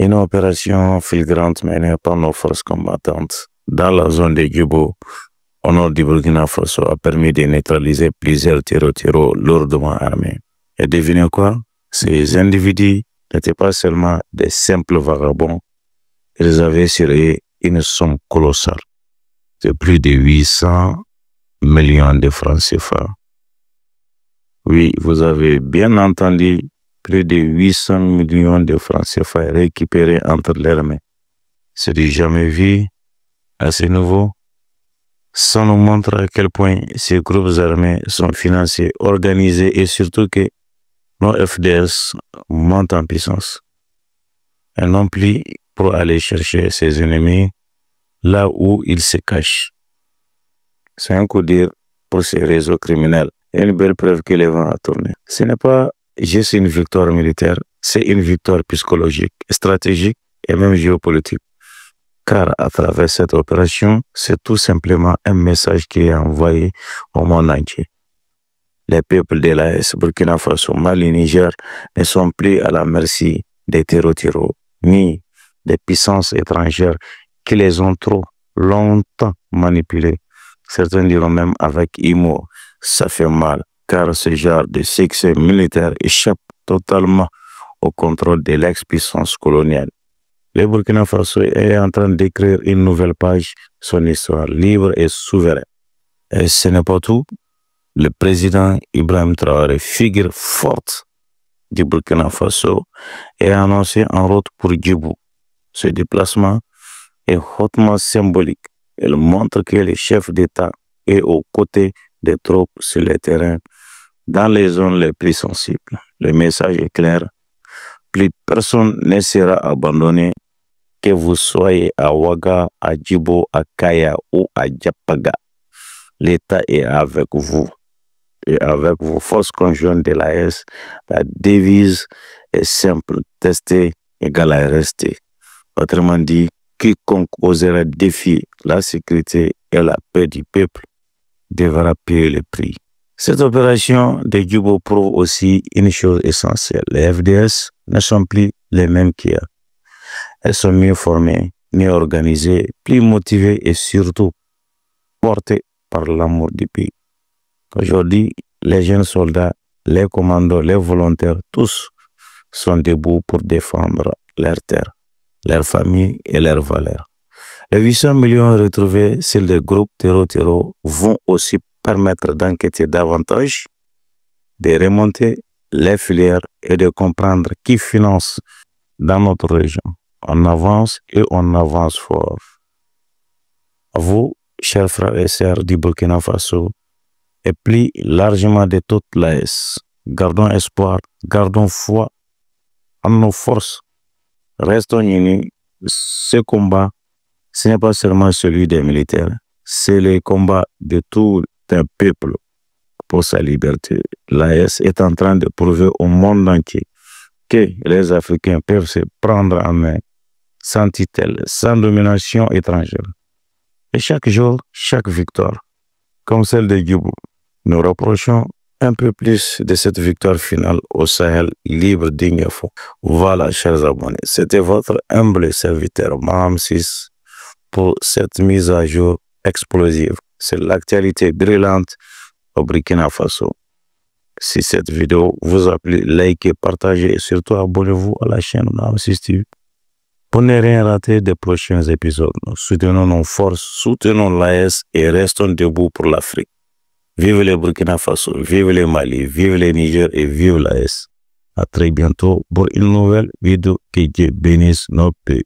Une opération flagrante menée par nos forces combattantes dans la zone de Djibo, au nord du Burkina Faso, a permis de neutraliser plusieurs terreaux lourdement armés. Et devinez quoi? Ces individus n'étaient pas seulement des simples vagabonds, ils avaient sur eux une somme colossale de plus de 800 millions de francs CFA. Oui, vous avez bien entendu, plus de 800 millions de francs CFA récupérés entre leurs mains. C'est du jamais vu à ce niveau. Ça nous montre à quel point ces groupes armés sont financés, organisés et surtout que nos FDS montent en puissance. Et non plus pour aller chercher ses ennemis là où ils se cachent. C'est un coup dur pour ces réseaux criminels et une belle preuve que les vents a tourné. Ce n'est pas juste une victoire militaire, c'est une victoire psychologique, stratégique et même géopolitique. Car à travers cette opération, c'est tout simplement un message qui est envoyé au monde entier. Les peuples de l'AES, Burkina Faso, Mali, Niger ne sont plus à la merci des terreaux, ni des puissances étrangères qui les ont trop longtemps manipulés. Certains diront même avec humour, ça fait mal, car ce genre de succès militaire échappe totalement au contrôle de l'ex-puissance coloniale. Le Burkina Faso est en train d'écrire une nouvelle page, son histoire libre et souveraine. Et ce n'est pas tout. Le président Ibrahim Traoré, figure forte du Burkina Faso, est annoncé en route pour Djibo. Ce déplacement est hautement symbolique. Il montre que le chef d'État est aux côtés des troupes sur le terrain, dans les zones les plus sensibles. Le message est clair. Plus personne ne sera abandonné, que vous soyez à Ouaga, à Djibo, à Kaya ou à Diapaga. L'État est avec vous. Et avec vos forces conjointes de l'AES, la devise est simple, tester égale à rester. Autrement dit, quiconque osera défier la sécurité et la paix du peuple devra payer le prix. Cette opération de Djibo prouve aussi une chose essentielle. Les FDS ne sont plus les mêmes qu'hier. Elles sont mieux formées, mieux organisées, plus motivées et surtout portées par l'amour du pays. Aujourd'hui, les jeunes soldats, les commandos, les volontaires, tous sont debout pour défendre leur terre, leur famille et leurs valeurs. Les 800 millions retrouvés sur les groupes terreaux vont aussi permettre d'enquêter davantage, de remonter les filières et de comprendre qui finance dans notre région. On avance et on avance fort. À vous, chers frères et sœurs du Burkina Faso, et plus largement de toute l'AES, gardons espoir, gardons foi en nos forces. Restons unis. Ce combat, ce n'est pas seulement celui des militaires, c'est le combat de tout un peuple pour sa liberté. L'AES est en train de prouver au monde entier que les Africains peuvent se prendre en main sans tutelle, sans domination étrangère. Et chaque jour, chaque victoire, comme celle de Djibo, nous rapprochons un peu plus de cette victoire finale au Sahel libre, digne et fort. Voilà, chers abonnés, c'était votre humble serviteur Maham 6 pour cette mise à jour explosive. C'est l'actualité brûlante au Burkina Faso. Si cette vidéo vous a plu, likez, partagez et surtout abonnez-vous à la chaîne Maham 6 TV pour ne rien rater des prochains épisodes. Nous soutenons nos forces, soutenons l'AES et restons debout pour l'Afrique. Vive le Burkina Faso, vive le Mali, vive le Niger et vive l'AES. À très bientôt pour une nouvelle vidéo. Que Dieu bénisse nos pays.